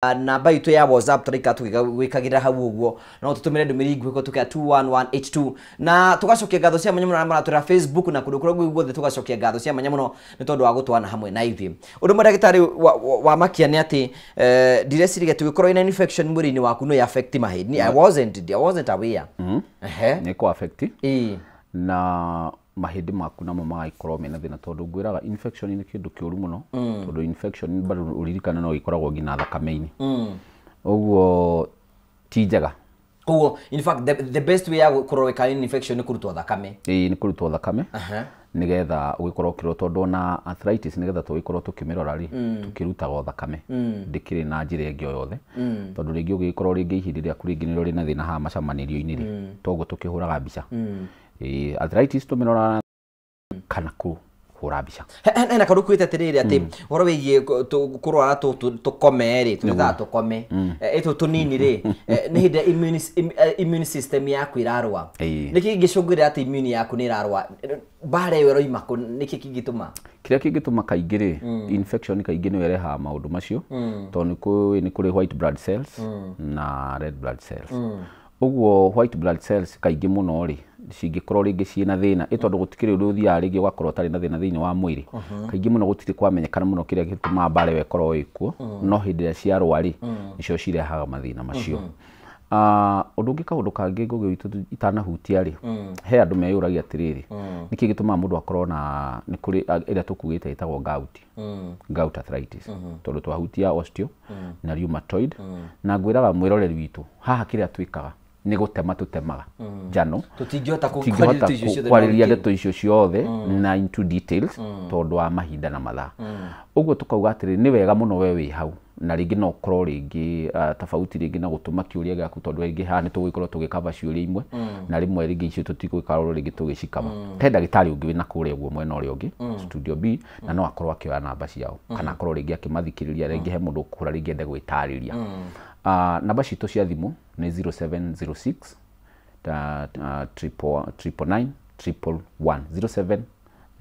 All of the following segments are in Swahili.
namba itu ya WhatsApp turika twikagira hau uguo no tutumire ndumiri ngwiko tukia 211H2 na tugacokia ngatho cia manyamuno na maratura Facebook na kundu kuria guothe tugacokia ngatho cia manyamuno ni tondu wa gutwana hamwe na ithi undu ndagitari wa makia ni ati ndirecirige tugikorwo ina infection mwiri-ini waku no affect mahindi. I wasn't aware. Ni ko affect na mahindi maku namo magaikorwo mena thina tondu ngwiraga infection ni kindu kiuru muno tondu infection bado uririkana no ikoragwo ngina thakame-ini uguo ti njega. In fact the best way ya kuroweka infection ni kurutwa thakame. Ni kurutwa thakame nigetha ugikorwo kiro tondu na arthritis nigetha tugikorwo tukimirora ri tukirutaga thakame ndikiri na njira ingi yothe tondu ringi ugikorwo ringi ihindi ria kuringiniro ri na thina ha macamanirio-ini ri toguo tukihuraga mbica arthritis tumirora kana kuhura mbica na kandu kwite atiriri ati horo wigie kurwara tukome ri twitha tukome eto tunini ri ni hinde immune system yaku irarwa niki gicungwira ati immune yaku ni irarwa bare wero imako niki kingituma kiria kingituma kaingi ri infection kaingi ni ireha maundu macio tondu ni kuri white blood cells na red blood cells uguo white blood cells kaingi muno ri cingikorwo ringi ciina thina itondu gutikiri uri uthia ringi ugakorwo tari na thina thiini wa mwiri kaingi muno gutiri kwamenyekana muno kiria gituma bare wekorwo ikuo no hindi ya ciarwa ri nicio cirehaga mathina macio. Undu ungi kaundu kangi ngugi witu itanahutia ri he andu meyuragia atiriri niki gituma mundu akorwo na ni kuri ira tukugite itagwo gout arthritis tondu twahutia osteo na rheumatoid na ngwiraga mwiroreri witu haha kiria twikaga ni gutema tutemaga njano tutingihota kwariria ndeto icio ciothe na into details tondu wa mahinda na mathaa uguo tukauga atiri ni wega muno we wi hau na ringi no korwo ringi tofauti ringi na gutuma kiuria giaku tondu ringi ha ni tugikorwo tugikava ciuria imwe na rimwe ringi icio tutigwikarwo ringi tugicikama he ndagitari ungi wina kuria guo mwena uria ungi studio B na no akorwo akioya namba ciao kana akorwo ringi akimathikiriria ringi he mundu kura ringi ende gwitariria namba citu cia thimu ni 0706 999 111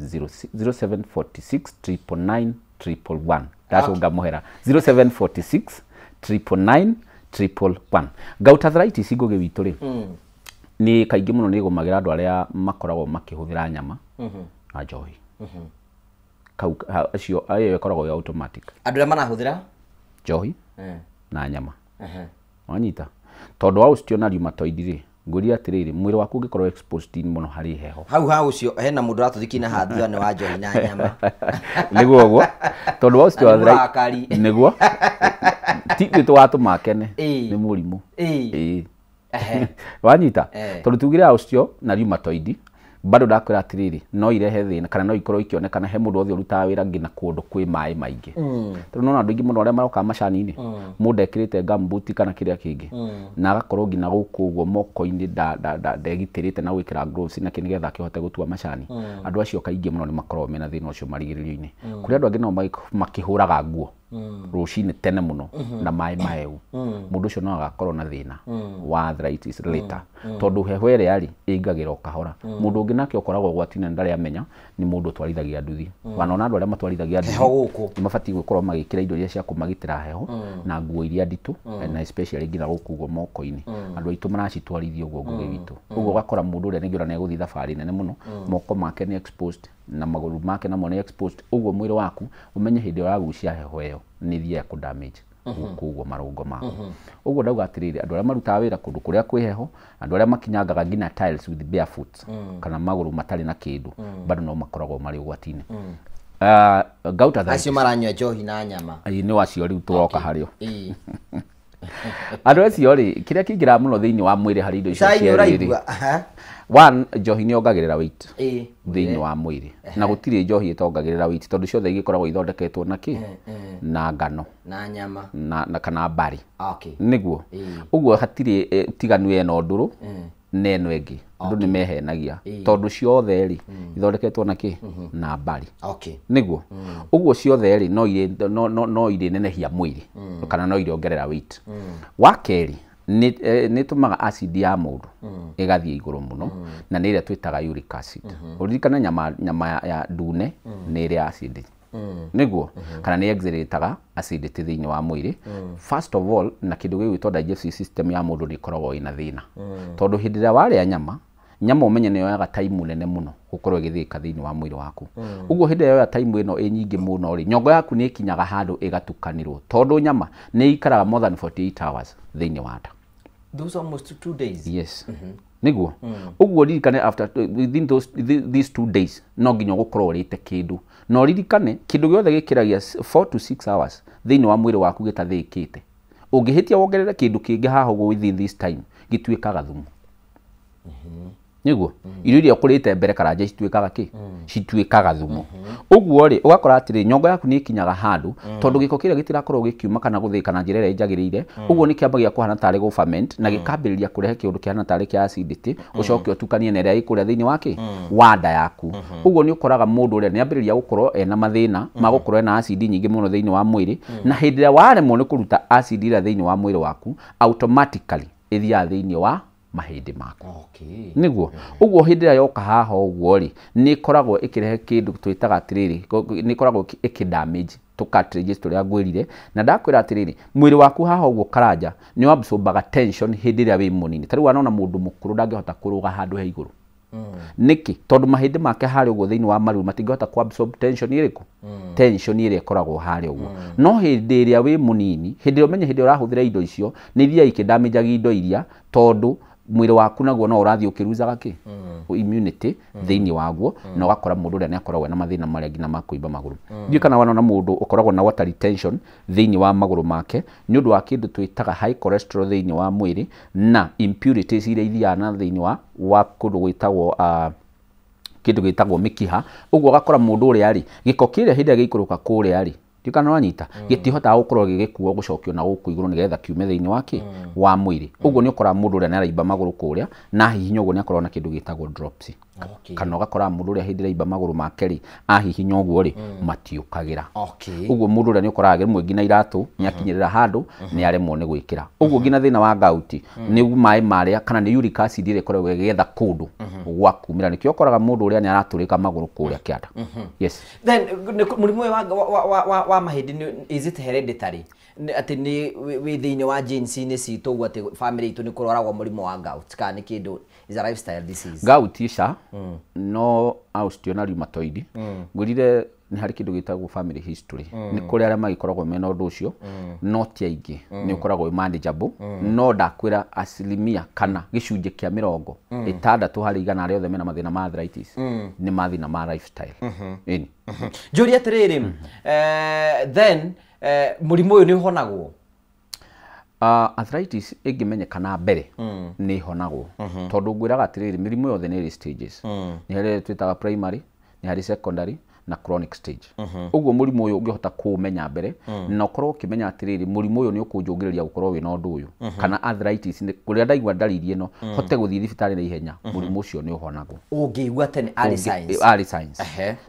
0746 999 111 ndacunga muhera 0746 999 111. Gout arthritis ngugi witu ri ni kaingi muno ni gumagira andu aria makoragwo makihuthira nyama na njohi acio ayo ikoragwo ya automatic andu aria manahuthira njohi na nyama wanyita tondu wa osteo na rheumatoid ri nguri atiriri mwiri waku ungikorwo exposed muno hari heho hau ucio hena mundu ratuthikina hathia ni wa njohi na nyama niguo guo tondu wa osteoarthritis niguo ti twatu makene ni murimu wanyita tondu tugire osteo na rheumatoid bado ndakwira atiriri no irehe thina kana no ikorwo ikionekana he mundu othe urutaga wira ngina kundu kwi mai maingi tondu no andu ingi muno aria maroka macani-ini mundu ekirite gumboot kana kiria kingi na agakorwo ngina guku uguo moko-ini ndegitirite na gwikira gloves na kinigetha akihote gutua macani andu acio kaingi muno ni makorwo mena thina ucio marigiririo-ini kuri andu angi no makihuraga nguo rucini tene muno na mai maeu mundu ucio no agakorwo na thina wa arthritis later tondu heho ire ari ingagira okahora mundu ungi nake okoragwo gwatina ndari amenya ni mundu twarithagia nduthi wanona andu aria matwarithagia nduthi ni mabati gukorwo magikira indo iria cia kumagitira heho na nguo iria nditu na especially ngina guku uguo moko-ini andu aitu maracitwarithia uguo ngugi witu uguo gakora mundu uria ningira ne guthi thabari nene muno moko make ni exposed na maguru make namo ni exposed uguo mwiri waku umenye hindi uragucia heho iyo ni thia ku damage kuguo marungo mako uguo ndauga atiriri andu aria marutaga wira kundu kuria kwi heho andu aria makinyangaga ngina tiles with barefoot kana maguru matari na kindu bado no makoragwo mari ugwatini gout arthritis acio maranywa njohi na nyama ni wacio riu turoka hario andu acio ri kiria kingira muno thiini wa mwiri hari indo icio cieri one njohi ni ongagirira weight thiini wa mwiri na gutiri njohi itongagirira weight tondu ciothe igikoragwo ithondeketwo na ki na ngano na nyama na kana bari niguo uguo hatiri tiganu eno nduru neno engi andu ni mehenagia tondu ciothe ri ithondeketwo na ki na bari niguo uguo ciothe ri no ire nenehia mwiri kana no ire ongerera weight wa keri ni tumaga acid ya mundu igathie iguru muno na ni ire twitaga uric acid uririkana nyama ya ndune ni ire acid niguo kana ni exeritaga acidity thiini wa mwiri. First of all, na kindu gigwitwo digestive system ya mundu ni ikoragwo ina thina tondu hindi ria waria nyama umenye ni yoyaga time nene muno gukorwo igithika thiini wa mwiri waku. Uguo hindi ria yoya time ino nyingi muno ri nyongo yaku ni ikinyaga handu igatukanirwo tondu nyama ni ikaraga more than 48 hours thiini wa nda. Those almost 2 days. Yes. Niguo uguo ririkane after within these 2 days no nginya gukorwo rite kindu no ririkane kindu giothe gikiragia 4 to 6 hours thiini wa mwiri waku gitathikite. Ungihitia wongerere kindu kingi haha within this time gituikaga thumu. Niguo irio iria ukurite mbere karanja cituikaga ki cituikaga thumu. Uguo ri ugakora atiri nyongo yaku ni ikinyaga handu tondu giko kiria gitirakorwo gikiuma kana guthika na njira iria njagirire. Uguo ni kiambagia kuhana tari go ferment na gikambiriria kurehe kiundu kiana tari kia acidity ucoke utukanie na iria ikuria thiini wake wa nda yaku. Uguo ni ukoraga mundu uria ni ambiriria gukorwo ena mathina magukorwo ena acid nyingi muno thiini wa mwiri na hindi ria waremwo ni kuruta acid ira thiini wa mwiri waku automatically ithia thiini wa mahindi maku. Okay. Niguo uguo hindi ria yoka haha uguo ri ni koragwo ikirehe kindu twitaga atiriri ni koragwo ikidamage to cartridges turia ngwirire na ndakwira atiriri mwiri waku haha uguo karanja ni absorbaga tension hindi ria wi munini. Tari wanona mundu mukuru ndangihota kuruga handu he iguru. Niki tondu mahindi make hari uguo thiini wa maru matingihota ku absorb tension iriku tension ire koragwo hari uguo no hindi ria wi munini hindi umenye hindi urahuthira indo icio ni thia ikidamage indo iria tondu mwiri waku naguo no urathii ukiruzaga ki immunity thiini waguo na ugakora mundu uria ni akoragwo na mathina maria ngina makuimba maguru. Ndio kana wana mundu ukoragwo na water retention thiini wa maguru make ni undu wa kindu twitaga high cholesterol thiini wa mwiri na impurities iria ithiana thiini wa kundu gwitagwo kindu gitagwo mikiha. Uguo ugakora mundu uria ri giko kiria hindi gikuruka kuria ri kana wanyita gitihota gukorwo gigikuo gucokio na guku iguru nigetha kiume thiini wake wa mwiri. Uguo ni ukora mundu uria ni araimba maguru kuria na hihinya uguo ni akorwo na kindu gitagwo drops. Kana ugakora mundu uria hindi raimba maguru make ri ahihinya uguo ri matiukagira. Uguo mundu uria ni ukoraga rimwe ngina iratu nyakinyirira handu ni aremwo ni gwikira. Uguo ngina thina wa gout ni mai maria kana ni uric acid ire koragwo igetha kundu gwa kumira nikio ukoraga mundu uria ni araturika maguru kuria kianda. Yes. Then murimu wa mahindi is it hereditary? Ati ni within wa genes ni citu ati family itu ni kuroragwo murimu wa gout kana ni kindu is a lifestyle disease. Gout isha no osteomatoid ngurire ni hari kindu gitagwo family history ni kuri aria magikoragwo mena undu ucio no ti aingi ni ukoragwo manageable no ndakwira asilimia kana gicunje kia 60 hari igana aria othe mena mathina ma arthritis ni mathina ma lifestyle. Njuri atiriri then murimu uyu ni uhonagwo arthritis ingimenyekana mbere ni ihonagwo tondu ngwiraga atiriri mirimu yothe ni stages ni hari twitaga primary ni hari secondary na chronic stage. Uguo murimu uyu ungihota kumenya mbere na ukorwo ukimenya atiriri murimu uyu ni ukunjungiriria gukorwo wina undu uyu kana arthritis kuria ndaigua ndariri ino hote guthii thibitari na ihenya murimu ucio ni uhonagwo ungigua tene early signs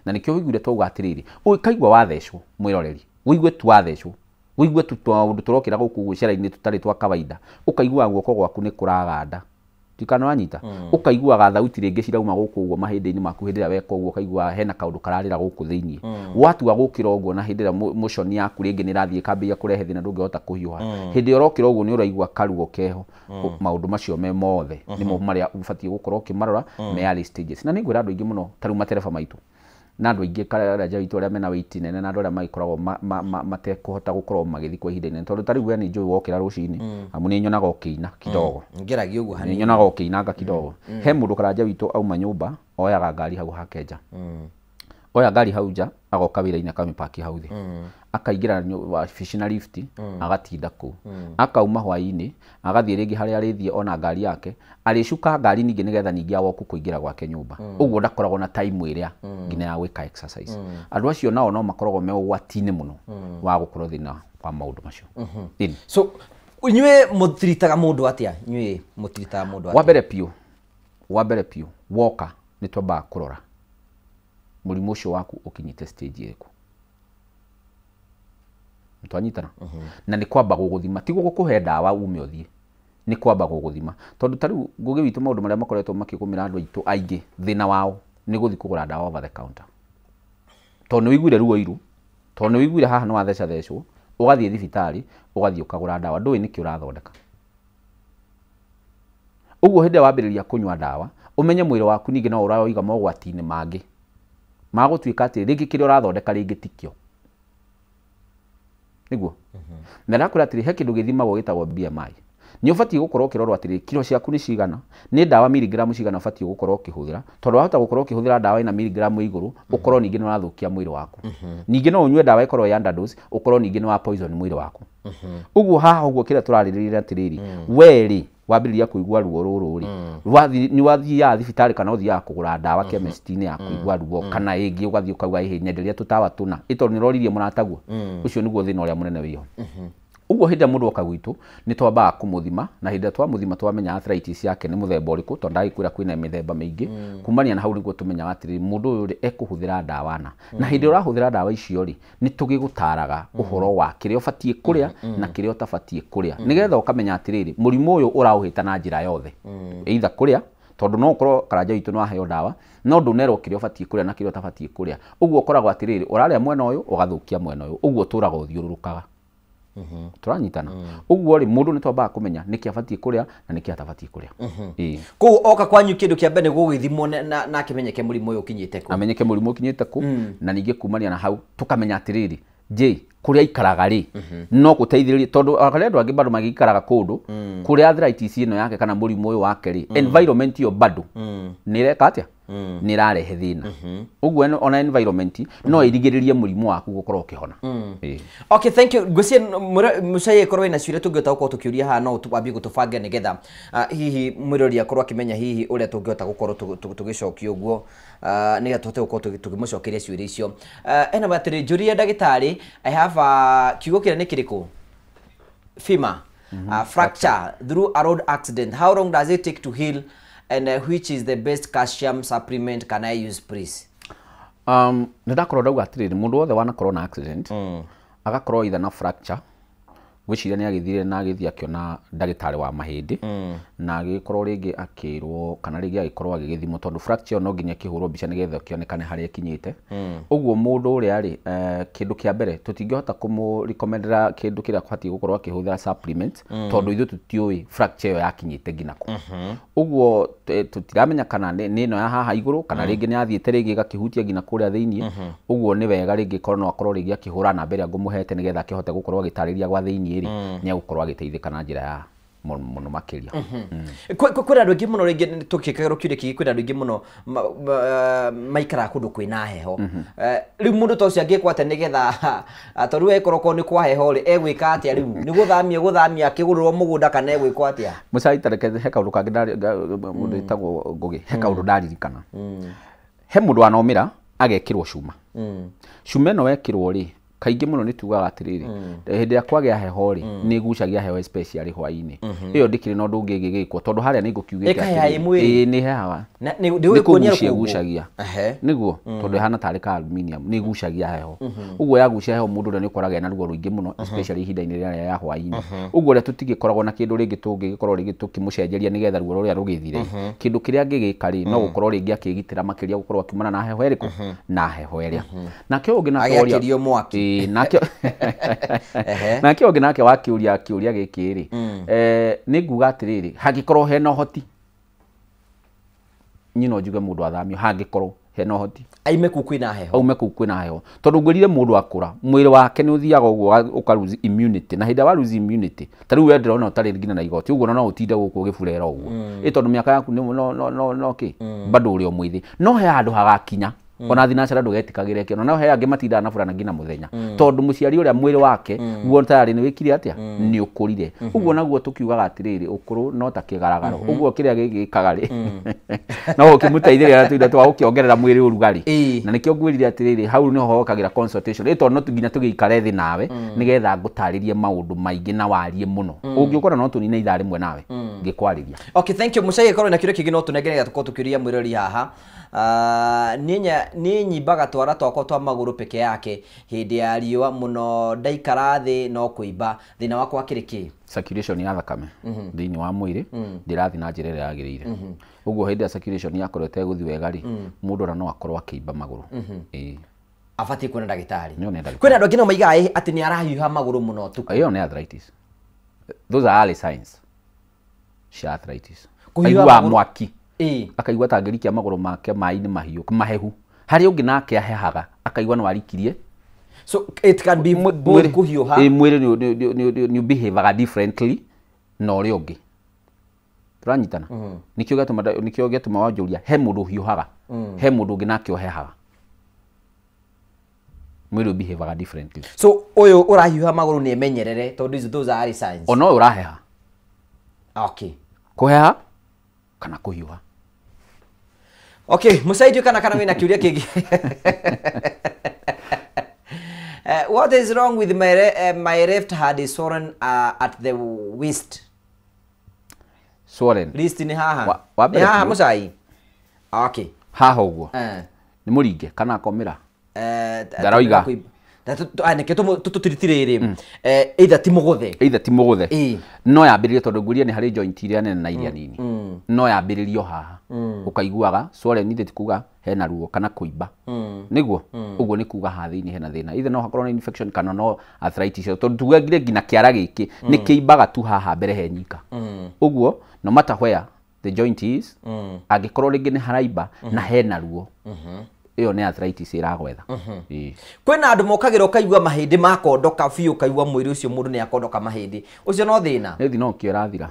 na nikio wiguire twauga atiriri ukaigua wathecwo mwiroreri wigue tu wathecwo wigue tu tundu turokira guku gucera-ini tutari twa kawaida ukaigua guoko gwaku ni kuraganda tikana wanyita ukaiguaga thauti ringi cirauma guku uguo mahindi-ini maku hindi ria weka uguo ukaigua hena kaundu kararira guku thiini watua gukira uguo na hindi ria motion yaku ringi ni rathie kambia kurehe thina ndungihota kuhiuha hindi urokira uguo ni uraigua karugo keho maundu macio me mothe nimo maria ubatie gukorwo kimarora me early stages na ningwira andu ingi muno taru matereba maitu na andu ingi karaja witu aria mena weight nene na andu aria magikoragwo matekuhota gukorwo magithi kwa ihinda inene tondu tari we ni njui wokira rucini amu ni nyonaga ukiina kidogo ngeragia uguo hanini nyonaga ukiinanga kidogo he mundu karaja witu auma nyumba oyaga ngari hau hakenja oya ngari hau nja agoka wira-ini akamipaki hau thi akaingira fishing lift agatinda ku akauma hwaini agathie ringi haria arithie ona ngari yake aricuka ngari ningi nigetha ningi awoku kuingira gwake nyumba uguo ndakoragwo na time iria ngina ya gwika exercise andu acio nao no makoragwo me ugwati-ini muno wa gukorwo thina wa maundu macio. So inyue mutiritaga mundu atia inyue mutiritaga mundu atia wa mbere piu woka ni twambaga kurora murimu ucio waku ukinyite stage iriku mtwanyitana na ni kwamba guguthima tigo gukuhe ndawa ume uthie ni kwamba guguthima tondu tariu ngugi witu maundu maria makoretwo makigumira andu aitu aingi thina wao ni guthi kugura ndawa over the counter tondu wiguire ruo iru tondu nĩ wiguire haha nĩ watheca thecwo ugathiĩ thibitarĩ ugathiĩ ukagũra ndawa ndũĩ nĩkĩ ũrathondeka. Ũguo hĩndĩ wambĩrĩria kũnyua ndawa umenye mwĩrĩ waku ningĩ no ũraiga mogwati-inĩ mangĩ magũtuĩka atĩ rĩngĩ kĩrĩa ũrathondeka rĩngĩ tikĩo niguo. Na ndakwĩra atĩrĩ he kĩndũ gĩthimagwo gĩtagwo BMI. Nĩ ũbatiĩ gũkorwo ũkĩrorwo atĩrĩ kilo ciaku nĩ cigana, nĩ ndawa miligramu cigana ũbatiĩ gũkorwo ũkĩhũthĩra, tondũ wahota gũkorwo ũkĩhũthĩra ndawa ina miligramu igũrũ ũkorwo ningĩ nĩ ũrathũkia mwĩrĩ waku. Ningĩ no ũnyue ndawa ĩkorwo ya underdose ũkorwo ningĩ nĩ wa poison mwĩrĩ waku. Ũguo haha ũguo kĩrĩa tũrarĩrĩria atĩrĩrĩ, we wambĩrĩria kũigua ruo rũrũ nĩ wathiaga thibitarĩ kana ũthiaga kũgũra ndawa chemist-inĩ ya kũigua ruo, kana ĩngĩ ũgathiĩ ũkauga nyenderia tũtawa tũna ĩtondũ nĩ ũroririe mũrataguo. Ũcio nĩguo thĩna ũrĩa mũnene wĩho. Ũguo hĩndĩ mũndũ oka gwitũ nĩ twambaga kũmũthima, na hĩndĩ twamũthima twamenya arthritis yake nĩ mũthemba ũrĩkũ, tondũ ndagĩkwĩra kwĩna mĩthemba mĩingĩ. Kumania na hau nĩguo tũmenyaga atĩrĩrĩ mũndũ ũyũ ekũhũthĩra ndawa na hĩndĩ ũrahũthĩra ndawa icio nĩ tũgĩgũtaraga ũhoro wa kĩrĩa ũbatiĩ kũrĩa na kĩrĩa ũtabatiĩ kũrĩa, nĩgetha ũkamenya atĩrĩrĩ mũrimũ ũyũ ũraũhĩta na njĩra yothe, either kũrĩa, tondũ no ũkorwo karanja witũ nĩ waheo ndawa no ndũnerwo kĩrĩa ũbatiĩ kũrĩa na kĩrĩa ũtabatiĩ kũrĩa. Ũguo ũkoragwo atĩrĩrĩ ũrarĩa mwena ũyũ ũgathũkia mwena ũyũ, ũguo ũtũraga ũthiũrũrũkaga. Turanyitana. Ũguo mũndũ nĩ twambaga kũmenya nĩkĩ abatiĩ kũrĩa na nĩkĩ atabatiĩ kũrĩa. Kũu oka kwanyu kĩndũ kĩa mbere gũgĩthimwo na akĩmenyeke mũrimũ ũyũ ũkinyĩte kũ, amenyeke mũrimũ ũkinyĩte kũ, na ningĩ kumania na hau tũkamenya atĩrĩrĩ kũrĩa aikaraga no gũteithĩrĩrie, tondũ andũ angĩ bado magĩikaraga kũndũ kũrĩa arthritis ĩno yake kana mũrimũ ũyũ wake environment ĩyo bado nĩ ĩreka atĩa, nĩ ĩrarehe thĩna. Ũguo ona environment no ĩrigĩrĩrie mũrimũ waku gũkorwo ũkĩhona. Okay, thank you. Ngwĩciria mũcai ĩkorwo ĩna ciũria tũngĩhota gũkorwo tũkĩũria haha no twambie gũtũbanga nĩgetha hihi mwĩrori akorwo akĩmenya hihi ũrĩa tũngĩhota gũkorwo tũgĩcokia ũguo nĩgetha tũhote gũkorwo tũkĩmũcokeria ciũria icio. Ena atĩrĩ njũrie ndagĩtarĩ, I have kiugo kĩrĩa nĩ kĩrĩkũ? Femur fracture through a road accident. How long does it take to heal, and which is the best calcium supplement can I use, please? Nĩ ndakorwo ndauga atĩrĩrĩ mũndũ wothe wanakorwo na accident agakorwo either na fracture, gwĩciria nĩ agĩthire na agĩthiĩ akĩona ndagĩtarĩ wa mahĩndĩ na agĩkorwo rĩngĩ akĩrwo kana rĩngĩ agĩkorwo agĩgĩthimwo, tondũ fracture no nginya kĩhũrwo mbica nĩgetha kĩonekane harĩa kinyĩte. Ũguo mũndũ ũrĩa kĩndũ kĩa mbere tũtingĩhota kũmũrecommendera kĩndũ kĩrĩa abatiĩ gũkorwo akĩhũthĩra supplement, tondũ ithuĩ tũtiũĩ fracture ĩyo yakinyĩte nginya kũ. Ũguo tũtiramenya kana nĩ ĩno ya haha igũrũ kana rĩngĩ nĩ athiĩte rĩngĩ ĩgakĩhutia nginya kũrĩa thĩiniĩ. Ũguo nĩ wega rĩngĩ korwo no akorwo rĩngĩ akĩhũra namba ĩrĩa ngũmũhete nĩgetha akĩhote gũkorwo agĩtarĩria gwa thĩiniĩ nĩ agũkorwo agĩteithĩka na njĩra ya mũno makĩria. Kwĩna andũ aingĩ mũno rĩngĩ tũkĩkagerwo kĩũria kĩngĩ, kwĩna andũ aingĩ mũno maikaraga kũndũ kwĩna heho. Rĩu mũndũ ta ũcio angĩkwo atĩa nĩgetha tondũ wekorwo korwo nĩ kwa heho egwĩka atĩa rĩu? Nĩ gũthamia akĩgũrĩrwo mũgũnda kana egwĩkwo atĩa? Mũcai tareke he kaũndũ kangĩ mũndũ ĩtagwo Ngũgĩ, he kaũndũ ndaririkana. He mũndũ wanaumĩra agekĩrwo cuma. Cuma ĩno wekĩrwo kaingĩ mũno nĩ tugaga atĩrĩrĩ hĩndĩ ya kwagĩa heho nĩ igucagia heho especially hwaĩ-inĩ. Ĩyo ndĩkĩrĩ na ũndũ ũngĩ ĩgĩgĩkwo, tondũ harĩa nĩ ngũkiugĩte atĩrĩrĩ nĩ hehaga nĩ kũgucia igucagia nĩguo, tondũ ĩhana tarĩ ka aluminium nĩ igucagia heho. Ũguo yagucia heho mũndũ ũrĩa nĩ ũkoraga ena ruo rũingĩ mũno especially ihinda-inĩ rĩrĩa ya hwaĩ-inĩ. Ũguo ũrĩa tũtingĩkoragwo na kĩndũ rĩngĩ tũngĩgĩkorwo rĩngĩ tũkĩmũcenjeria nĩgetha ruo rũrĩa rũgĩthire, kĩndũ kĩrĩa angĩgĩka no gũkorwo rĩngĩ akĩgitĩra makĩria gũkorwo akiumana na heho ĩrĩkũ, na heho ĩrĩa. Nake ũngĩ nake nake ũngĩ nake wakĩũria kĩũria gĩkĩ nĩ nguga atĩrĩrĩ hangĩkorwo hena ũhoti, niĩ no njuge mũndũ athamio hangĩkorwo hena ũhoti aume kũu kwĩna heho, tondũ ngwĩrire mũndũ akũra mwĩrĩ wake nĩ ũthiaga ũguo ũka-lose immunity, na hĩndĩ ĩrĩa wa-lose immunity ta rĩu we ndĩrona ũtarĩ nginya na igoti, ũguo no ũtinde gũkũ ũgĩburera ũguo tondũ mĩaka yaku no kĩ bado ũrĩ o mwĩthĩ. No he handũ hagakinya ona thinacara ndũgetĩkagĩre kĩo, no he angĩ matindaga na burana nginya mũthenya, tondũ mũciari ũrĩa mwĩrĩ wake guo tayari nĩ wĩkire atĩa nĩ ũkũrire. Ũguo naguo tũkiugaga atĩrĩrĩ ũkũrũ no ta kĩgaragaro, ũguo kĩrĩa gĩgĩkaga no ũkĩmũteithĩrĩria tũindo twa gũkĩongerera mwĩrĩ ũrugarĩ. Na nĩkĩo ngwĩrire atĩrĩrĩ hau nĩho hokagĩra consultation, tondũ no nginya tũgĩikare thĩ nawe nĩgetha ngũtarĩrie maũndũ maingĩ na warie mũno. Ũngĩũkora no tũnine ithaa rĩmwe nawe ngĩkwarĩria. Okay, thank you. Mũcai korwo na kĩũria kĩngĩ no tũnengere tũkorwo tũkĩũria mwĩrori haha. Niĩ nyimbaga twara twakwa twa magũrũ peke yake hĩndĩ ya riũa mũno, ndaikara thĩ no kũimba. Thĩna wakwa kĩrĩ kĩ? Circulation ya thakame thĩinĩ wa mwĩrĩ ndĩrathiĩ na njĩra ĩrĩa yagĩrĩire. Ũguo hĩndĩ ya circulation yakorwo ĩtegũthiĩ wega mũndũ ona no akorwo akĩimba magũrũ. Afati kuona ndagitari. Nĩone ndagĩtarĩ. Kwĩna andũ angĩ no maigaga ati ni arahiũha magũrũ mũno tu. Hiyo ni arthritis. Those are early signs cia arthritis. Kũhiũha Aigua magũrũ. mwaki. Akaigua ta angĩrikia magũrũ make maĩ-inĩ mahiũ mahehu. Harĩ ũngĩ nake ahehaga akaigua no arikirie. So it can be both kuhiũha. Mwĩrĩ ni behave differently na ũrĩa ũngĩ. Turanyitana. Nikĩo gĩtũma wanjũria he mũndũ ũhiũhaga. He mũndũ ũngĩ nake ũhehaga. Mwĩrĩ behave differently. So ũyũ ũrahiũha magũrũ nĩ emenyerere tondũ those are early signs. Ono ũraheha. Okay. Kũheha kana kũhiũha. Okay, Musaidi kana wina kiuria kingi. What is wrong with my left hand is swollen at the wrist? Swollen. Wrist ni haha. Ni haha Musai. Okay. Haha ũguo. Nĩ mũringe kana akomĩra. Ndaroiga. Nĩkĩo tũtiritirĩrĩ either ti mũgũthe. No yambĩrĩrie tondũ nguria nĩ harĩ joint iria nene na iria nini. No yambĩrĩrio haha. Ũkaiguaga swollen ithe ti kuga hena ruo kana kũimba. Nĩguo ũguo nĩ kuga ha thĩinĩ hena thĩna. Ithe no hakorwo na infection kana no arthritis. Tondũ tugagire ngina kĩara gĩkĩ nĩ kĩimbaga tu haha mbere he nyika. Ũguo no matter where the joint is, angĩkorwo rĩngĩ nĩ haraimba na hena ruo. Iyo nĩ arthritis ĩragwetha. Kwĩna andũ mokagĩra ũkaigua mahĩndĩ makondoka biũ ũkaigua mwĩrĩ ũcio mũndũ nĩ akondoka mahĩndĩ. Ũcio no thĩna. Nĩ thina ũkĩo ũrathira.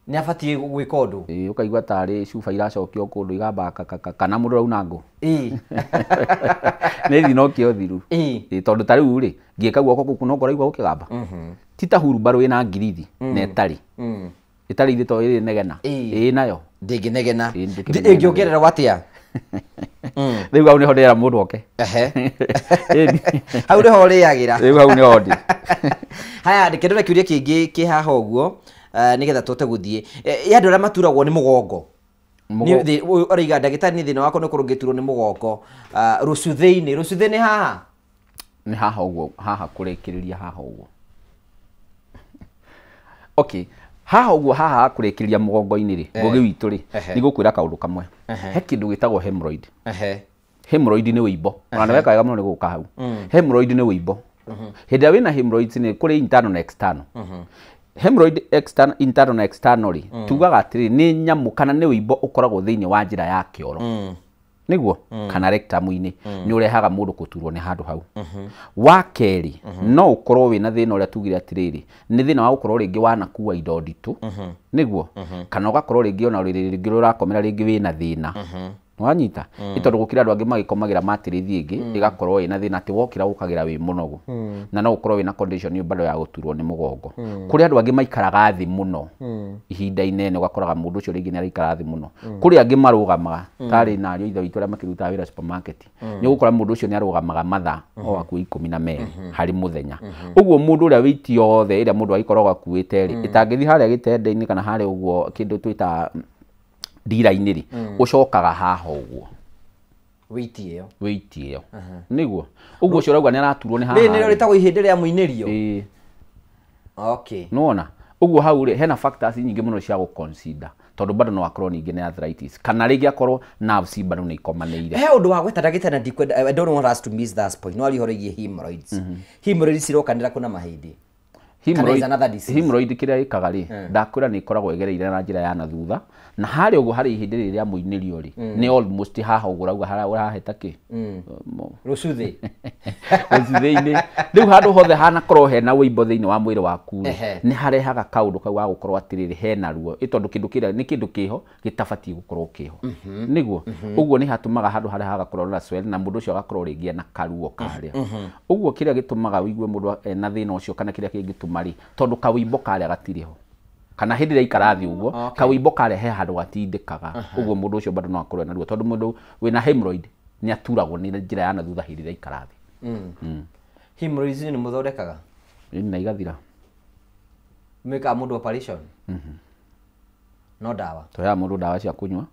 Nĩ abatie gwĩka ũndũ. Ũkaigua tarĩ cuba iracokio kũndũ igamba kana mũndũ rauna ngũ. Nĩ thina ũkĩo thiru. Tondũ ta rĩu rĩ ngĩka guoko gũkũ no kũraigua gũkĩgamba. Ti ta hurubarũ ĩna ngirithi na ĩtarĩ. Ĩtarĩ ithe to ĩrĩ negena. Nayo ndĩngĩnegena. Ĩngĩongerera watia. Rĩu hau nĩho ndĩra mũndũ oke. Hau nĩho ũrĩagĩra. Rĩu hau nĩho ndĩ. Haya ndĩkĩndore kĩũria kĩngĩ kĩ haha ũguo nĩgetha tũte gũthiĩ. Andũ arĩa maturagwo nĩ mũgongo. Ũraiga ndagĩtarĩ nĩ thĩna wako nĩ ũkorwo ũngĩturwo nĩ mũgongo. Rũcuthĩ nĩ haha. Nĩ haha ũguo, haha kũrĩkĩrĩria haha ũguo. Okay. Haha ũguo haha kũrĩkĩrĩria mũgongo-inĩ rĩ, ngũgĩ witũ rĩ, nĩ gũkwĩra kaũndũ kamwe. He kĩndũ gĩtagwo hemorrhoid. Hemorrhoid nĩ wĩimbo. Ona weka wega mũno nĩ gũka hau. Hemorrhoid nĩ wĩimbo. Hĩndĩ ĩrĩa wĩna hemorrhoids nĩ kũrĩ internal na external. Hemorrhoid internal na external rĩ, tugaga atĩrĩ nĩ nyamũ kana nĩ wĩimbo ũkoragwo thĩinĩ wa njĩra ya kĩoro. Nĩguo kana rectum-inĩ nĩ ũrehaga mũndũ gũturwo nĩ handũ hau. Wa kerĩ no ũkorwo wĩna thĩna ũrĩa tugire atĩrĩrĩ nĩ thĩna wa gũkorwo rĩngĩ wanakua indo nditũ. Nĩguo kana ũgakorwo rĩngĩ ona rĩngĩ rũrakomera rĩngĩ wĩna thĩna. Wanyita nĩ tondũ gũkĩra andũ angĩ magĩkomagĩra matĩrĩthi ĩngĩ ĩgakorwo ĩna thĩna atĩ wokĩra ũkagĩra wĩ mũnogu. Na no ũkorwo wĩna condition bado ya gũturwo nĩ mũgongo. Kũrĩ andũ angĩ maikaraga thĩ mũno ihinda inene ũgakoraga mũndũ ũcio rĩngĩ nĩ araikara thĩ mũno. Kũrĩ angĩ marũgamaga tarĩ na ariũ ithe witũ arĩa makĩrutaga wĩra supermarket. Nĩ ũgũkora mũndũ ũcio nĩ arũgamaga mathaa o akuo 12 harĩ mũthenya. Ũguo mũndũ ũrĩa wĩiti yothe ĩrĩa mũndũ agĩkoragwo akuĩte rĩ ĩtangĩthiĩ harĩa gĩtende-inĩ kana harĩa ũguo kĩndũ twĩta ndira-inĩ rĩ ũcokaga haha ũguo wĩiti ĩyo nĩguo ũguo ũcio ũrauga nĩ araturwo nĩ haha nĩ rĩtagwo ihĩndĩ rĩa mũinĩrio. Okay. Nona ũguo hau rĩ hena factors nyingĩ mũno cia gũconsider tondũ bado no akorwo ningĩ nĩ arthritis kana rĩngĩ akorwo nerves bado nĩ ikomanĩire. He ũndũ wa gweta ndagĩtarĩ ndikwenda I don't want us to miss that point. No arihorigie hemorrhoids. Hemorrhoids cirokanĩra kuna mahĩndĩ. Hemorrhoid kĩrĩa ĩkaga rĩ ndakwĩra nĩ ikoragwo ĩgereire na njĩra ya na thutha na harĩa ũguo harĩ ihĩndĩ rĩrĩa mũinĩrio rĩ nĩ almost haha ũguo rauga harĩa ũraheta kĩ rũcuthĩ rũcuthĩ-inĩ rĩu handũ hothe hanakorwo hena wĩimbo thĩinĩ wa mwĩrĩ waku nĩ harehaga kaũndũ kau wa gũkorwo atĩrĩrĩ hena ruo tondũ kĩndũ kĩrĩa nĩ kĩndũ kĩho gĩtabatiĩ gũkorwo kĩho nĩguo ũguo nĩ hatũmaga handũ harĩa hagakorwo na swell na mũndũ ũcio agakorwo rĩngĩ na karuo karĩa ũguo kĩrĩa gĩtũmaga wĩigue mũndũ ena thĩna ũcio kana kĩrĩa kĩngĩtũma rĩ tondũ kawĩimbo karĩa gatirĩ ho kana hĩndĩ ĩrĩa ikarathi ũguo kawĩimbo karĩa he handũ gatindĩkaga ũguo mũndũ ũcio bado no akorwo na ruo tondũ mũndũ wĩna hemorrhoid nĩ aturagwo nĩ njĩra ya na thutha hĩndĩ ĩrĩa ikarathi. Hemorrhoids nĩ mũthondekaga na igathira meka mũndũ operation no dawa tũheaga mũndũ dawa cia kũnyua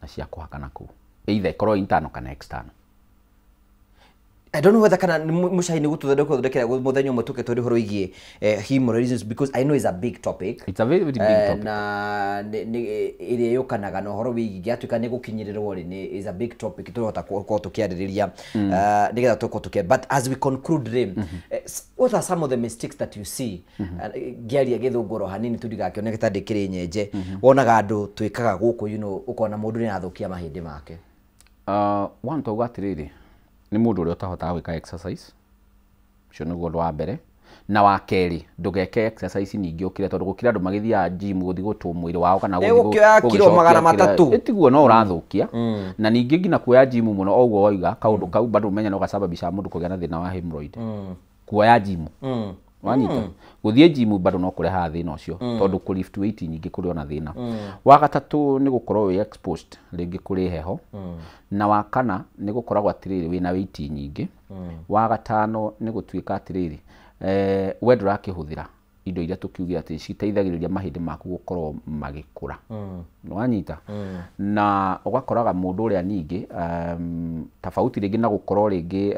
na cia kũhaka na kũu either ikorwo internal kana external. I don't know whether kana mushahini gututhondekera muthenya umwe tuke turi horo igie hemorrhoids, because I know it's a big topic. It's a very big topic. Na ire yokanaga no horo wigi giatuika ni gukinyirirwo ni is a big topic turota ko tukiaririria nigetha tuko tukia. But as we conclude what are some of the mistakes that you see giaria githunguro hanini tudigakioneka tandikire nyenje wonaga andu twikaga guku ukona mundu ni athukia mahindi make? One to gatiriri ni mundu uri utahotaga gwika exercise cio niguo undu wa mbere, na wa keri ndugeke exercise ningi ukire tondu gukira andu magithiaga gym guthi gutu mwiri wao kana guthi kilo 300 itiguo no urathukia na ningi ngina kuoya gym muno oguo waiga kaundu kau bado umenya no gasababisha mundu kugia na thina wa hemorrhoid kuoya gym wanyita guthie gym bado no kureha thina ucio tondu ku lift weight nyingi kuri ona thina. Wa gatatu ni gukorwo we exposed ringi kuri heho, na wa kana ni gukoragwo atiriri wina weight nyingi. Wa gatano ni gutuika atiriri we ndurakihuthira indo iria tukiugira ati citeithagiriria mahindi maku gukorwo magikura wanyita na ugakoraga mundu uria ningi tofauti ringi na gukorwo ringi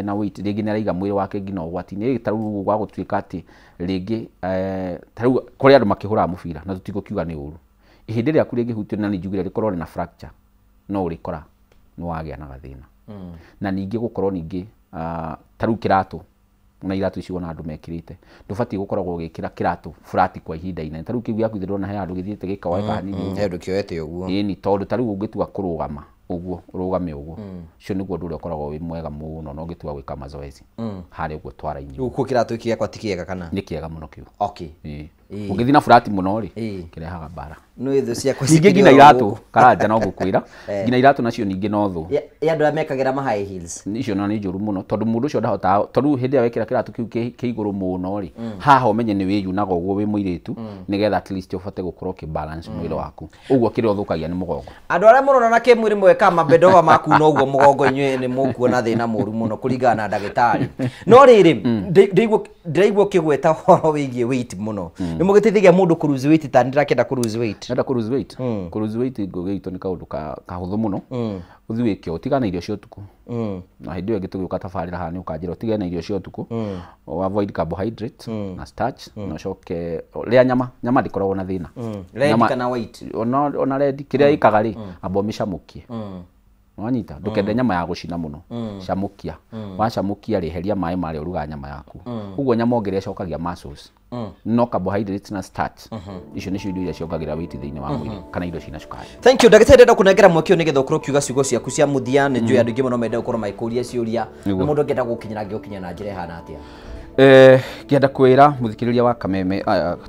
na weight ringi ni araiga mwiri wake ngina ugwati ni taru gwa gutuika ati ringi taru kuri andu makihura mubira na tutigukiuga ni uru ihindi ria kuri ngihutio na ni njugire rikorwo na fracture no urikora ni wagia na gathina na ningi gukorwo ningi taru kiratu na iratu icio na andu mekirite ndubati gukoragwo ugikira kiratu flat kwa ihinda ina taru kiu yaku thirwo na he andu githiete gikawa kanini hendu kioete uguo ni tondu taru ungitua kurugama uguo urugame uguo cio niguo ndu ukoragwo wi mwega muno no ngitua gwika mazoezi hari uguo twara inyi uguo kiratu iki yakwa tikiega kana ni kiega muno kiu okay ungithii na flat muno ri kirehaga bara no ithu ciakwa ningi ngina iratu karanja no gukwira ngina iratu nacio ningi no thu ya andu amekagira ma high heels icio na ni njuru muno tondu mundu ucio ndahota tondu hindi ya wekira kiratu kiu kiiguru muno ri haha umenye ni wiyunaga uguo wi muiritu nigetha at least ufate gukorwo ki balance mwiri waku uguo kire uthukagia ni mugongo. Andu aria murona na kimwiri mweka mabedova maku no uguo mugongo inywe ni mukuona thina muru muno kuringana na ndagitari no riri ndeigwo kigweta horo wigie weight muno ni mugitithigia mundu ku lose weight ta ndirakenda ku lose weight nda ku lose weight ku lose weight ngogito ni kaundu kahuthu muno uthi wikio utigana irio cio tuku na hindi yo gituguka tafarira hani ukanjira utigana irio cio tuku avoid carbohydrates na starch no coke ria nyama ndikoragwo na thina red kana white ona red kiria ikaga ri abomisha mukie wanyita ndukende nyama ya gucina muno camukia wacamukia riheria mai mari uruga nyama yaku uguo nyama ongeria cokagia muscles no carbohydrates na starch icio nicio indo iria ciongagira weight thiini wa mwiri kana indo cina cukari. Thank you ndagitari ndo kunengera mwekio nigetha ukorwo kiuga ciugo ciaku cia muthia ni njui andu ingi muno mende gukorwo maikuria ciuria na mundu ngenda gukinyira ngiukinya na njira hana atia ngienda kwira muthikiriria wa Kameme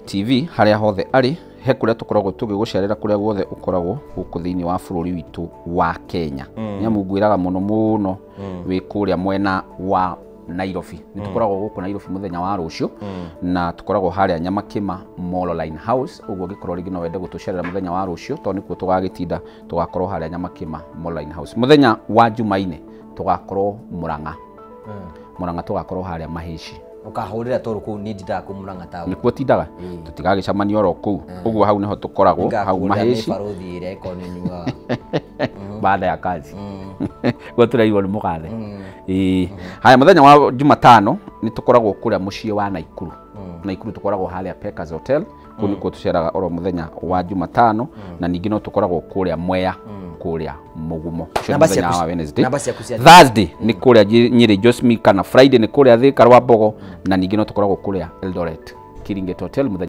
TV haria hothe ari he kuria tukoragwo tugigucerera kuria guothe ukoragwo guku thiini wa bururi witu wa Kenya nyamu ngwiraga muno wi kuria mwena wa Nairobi ni tukoragwo guku Nairobi muthenya wa rucio na tukoragwo haria Nyamakima Molo Line House uguo gikorwo rigi no wende gutucerera muthenya wa rucio to nikuo tugagitinda tugakorwo haria Nyamakima Molo Line House muthenya wa Jumaine tugakorwo Muranga tugakorwo haria Mahishi ukahurira toru ku ni ndida ku Muranga tawo nikuo tindaga tutigagicamania oro ku uguo hau niho tukoragwo hau Mahishi baruthi ire konenua baada ya kazi goturairwo ni mugathe haya muthenya wa Jumatano ni tukoragwo kuria mucie wa Naikuru tukoragwo haria Peckers Hotel kuni ko tuceraga oro muthenya wa Jumatano na ningi no tukoragwo kuria Mwea kuria Mugumo muthenya wa Wednesday. Thursday ni kuria Nyeri Josmi kana Friday ni kuria Thika Rwambogo na ningi no tukoragwo kuria Eldoret Kiringet Hotel muthenya